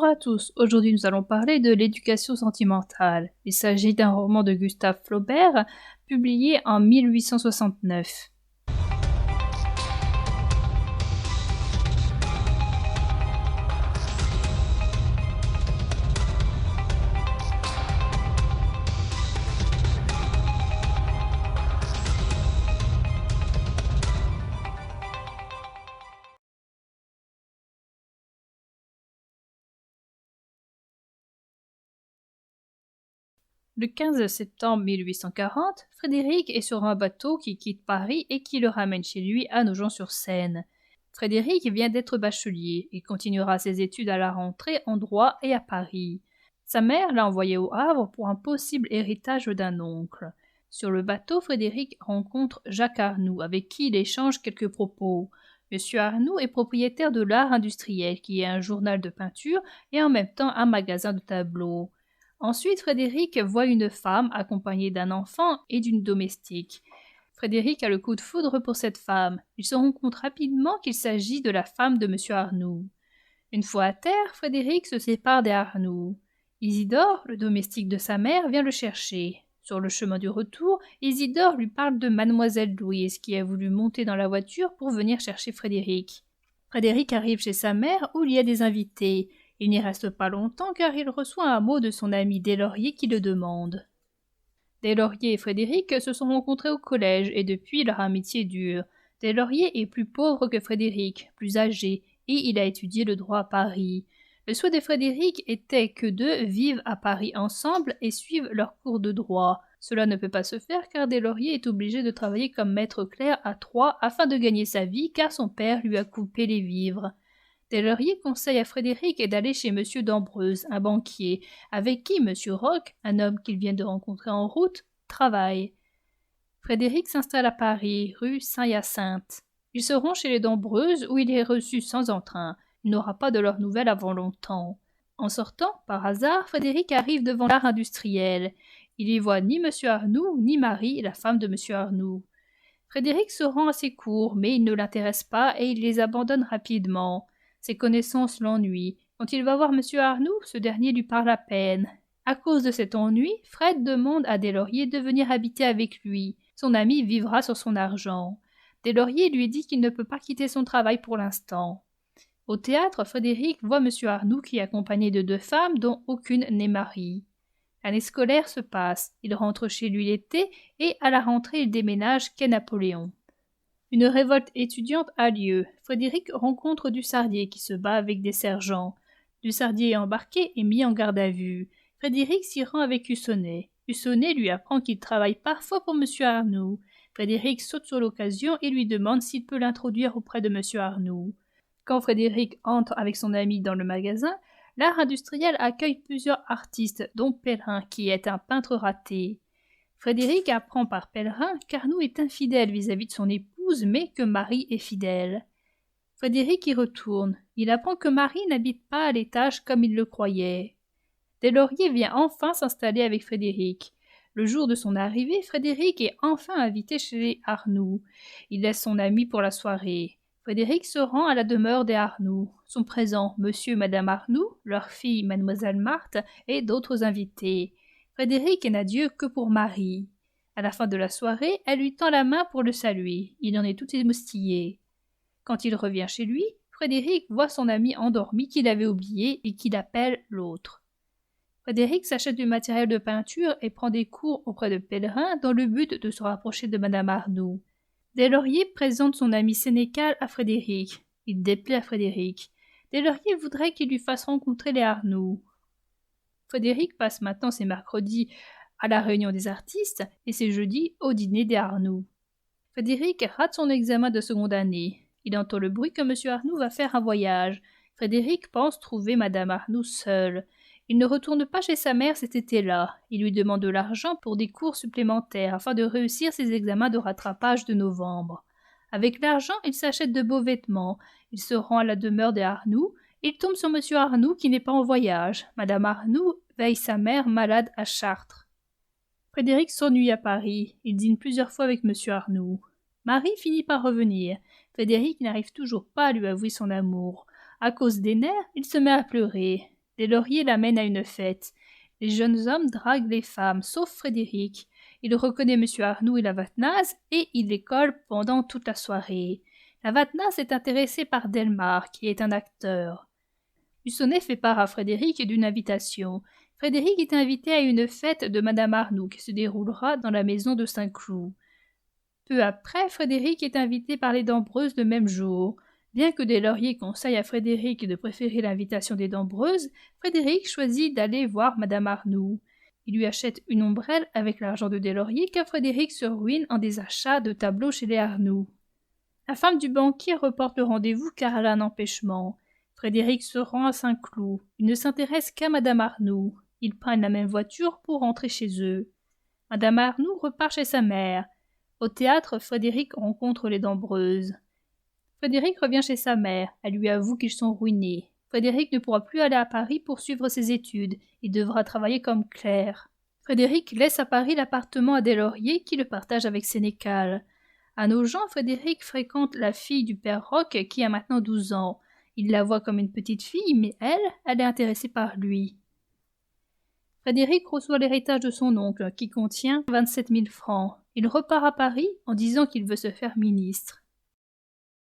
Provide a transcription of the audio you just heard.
Bonjour à tous, aujourd'hui nous allons parler de l'éducation sentimentale. Il s'agit d'un roman de Gustave Flaubert, publié en 1869. Le 15 septembre 1840, Frédéric est sur un bateau qui quitte Paris et qui le ramène chez lui à Nogent-sur-Seine. Frédéric vient d'être bachelier et continuera ses études à la rentrée en droit et à Paris. Sa mère l'a envoyé au Havre pour un possible héritage d'un oncle. Sur le bateau, Frédéric rencontre Jacques Arnoux, avec qui il échange quelques propos. Monsieur Arnoux est propriétaire de l'Art industriel, qui est un journal de peinture et en même temps un magasin de tableaux. Ensuite, Frédéric voit une femme accompagnée d'un enfant et d'une domestique. Frédéric a le coup de foudre pour cette femme. Il se rend compte rapidement qu'il s'agit de la femme de monsieur Arnoux. Une fois à terre, Frédéric se sépare des Arnoux. Isidore, le domestique de sa mère, vient le chercher. Sur le chemin du retour, Isidore lui parle de mademoiselle Louise qui a voulu monter dans la voiture pour venir chercher Frédéric. Frédéric arrive chez sa mère où il y a des invités. Il n'y reste pas longtemps car il reçoit un mot de son ami Deslauriers qui le demande. Deslauriers et Frédéric se sont rencontrés au collège et depuis leur amitié dure. Deslauriers est plus pauvre que Frédéric, plus âgé, et il a étudié le droit à Paris. Le souhait de Frédéric était que deux vivent à Paris ensemble et suivent leurs cours de droit. Cela ne peut pas se faire car Deslauriers est obligé de travailler comme maître clerc à Troyes afin de gagner sa vie car son père lui a coupé les vivres. Deslauriers conseille à Frédéric d'aller chez M. d'Ambreuse, un banquier, avec qui M. Roch, un homme qu'il vient de rencontrer en route, travaille. Frédéric s'installe à Paris, rue Saint-Hyacinthe. Ils seront chez les d'Ambreuse où il est reçu sans entrain. Il n'aura pas de leurs nouvelles avant longtemps. En sortant, par hasard, Frédéric arrive devant l'Art industriel. Il y voit ni M. Arnoux, ni Marie, la femme de M. Arnoux. Frédéric se rend à ses cours, mais il ne l'intéresse pas et il les abandonne rapidement. Ses connaissances l'ennuient. Quand il va voir M. Arnoux, ce dernier lui parle à peine. À cause de cet ennui, Fred demande à Deslauriers de venir habiter avec lui. Son ami vivra sur son argent. Deslauriers lui dit qu'il ne peut pas quitter son travail pour l'instant. Au théâtre, Frédéric voit M. Arnoux qui est accompagné de deux femmes dont aucune n'est Marie. L'année scolaire se passe. Il rentre chez lui l'été et à la rentrée il déménage quai Napoléon. Une révolte étudiante a lieu. Frédéric rencontre Dussardier qui se bat avec des sergents. Dussardier est embarqué et mis en garde à vue. Frédéric s'y rend avec Hussonnet. Hussonnet lui apprend qu'il travaille parfois pour M. Arnoux. Frédéric saute sur l'occasion et lui demande s'il peut l'introduire auprès de M. Arnoux. Quand Frédéric entre avec son ami dans le magasin, l'art industriel accueille plusieurs artistes, dont Pellerin, qui est un peintre raté. Frédéric apprend par Pellerin qu'Arnoux est infidèle vis-à-vis de son épouse, mais que Marie est fidèle. Frédéric y retourne. Il apprend que Marie n'habite pas à l'étage comme il le croyait. Deslauriers vient enfin s'installer avec Frédéric. Le jour de son arrivée, Frédéric est enfin invité chez Arnoux. Il laisse son ami pour la soirée. Frédéric se rend à la demeure des Arnoux. Sont présents monsieur et madame Arnoux, leur fille mademoiselle Marthe et d'autres invités. Frédéric n'a d'yeux que pour Marie. À la fin de la soirée, elle lui tend la main pour le saluer. Il en est tout émoustillé. Quand il revient chez lui, Frédéric voit son ami endormi qu'il avait oublié et qu'il appelle l'autre. Frédéric s'achète du matériel de peinture et prend des cours auprès de Pellerin dans le but de se rapprocher de madame Arnoux. Deslauriers présente son ami Sénécal à Frédéric. Il déplaît à Frédéric. Deslauriers voudrait qu'il lui fasse rencontrer les Arnoux. Frédéric passe maintenant ses mercredis à la réunion des artistes et ses jeudis au dîner des Arnoux. Frédéric rate son examen de seconde année. Il entend le bruit que M. Arnoux va faire un voyage. Frédéric pense trouver madame Arnoux seule. Il ne retourne pas chez sa mère cet été-là. Il lui demande de l'argent pour des cours supplémentaires afin de réussir ses examens de rattrapage de novembre. Avec l'argent, il s'achète de beaux vêtements. Il se rend à la demeure des Arnoux. Il tombe sur M. Arnoux qui n'est pas en voyage. Madame Arnoux veille sa mère malade à Chartres. Frédéric s'ennuie à Paris. Il dîne plusieurs fois avec M. Arnoux. Marie finit par revenir. Frédéric n'arrive toujours pas à lui avouer son amour. À cause des nerfs, il se met à pleurer. Deslauriers l'amène à une fête. Les jeunes hommes draguent les femmes, sauf Frédéric. Il reconnaît M. Arnoux et Lavatnas et il les colle pendant toute la soirée. Lavatnas est intéressé par Delmar, qui est un acteur. Luçonnet fait part à Frédéric d'une invitation. Frédéric est invité à une fête de Madame Arnoux qui se déroulera dans la maison de Saint-Cloud. Peu après, Frédéric est invité par les Dambreuses le même jour. Bien que Deslauriers conseille à Frédéric de préférer l'invitation des Dambreuses, Frédéric choisit d'aller voir Madame Arnoux. Il lui achète une ombrelle avec l'argent de Deslauriers car Frédéric se ruine en des achats de tableaux chez les Arnoux. La femme du banquier reporte le rendez-vous car elle a un empêchement. Frédéric se rend à Saint-Cloud. Il ne s'intéresse qu'à Madame Arnoux. Ils prennent la même voiture pour rentrer chez eux. Madame Arnoux repart chez sa mère. Au théâtre, Frédéric rencontre les Dambreuses. Frédéric revient chez sa mère. Elle lui avoue qu'ils sont ruinés. Frédéric ne pourra plus aller à Paris pour suivre ses études. Il devra travailler comme clerc. Frédéric laisse à Paris l'appartement à Deslauriers qui le partage avec Sénécal. À Nogent, Frédéric fréquente la fille du père Roch qui a maintenant 12 ans. Il la voit comme une petite fille, mais elle est intéressée par lui. Frédéric reçoit l'héritage de son oncle, qui contient 27 000 francs. Il repart à Paris en disant qu'il veut se faire ministre.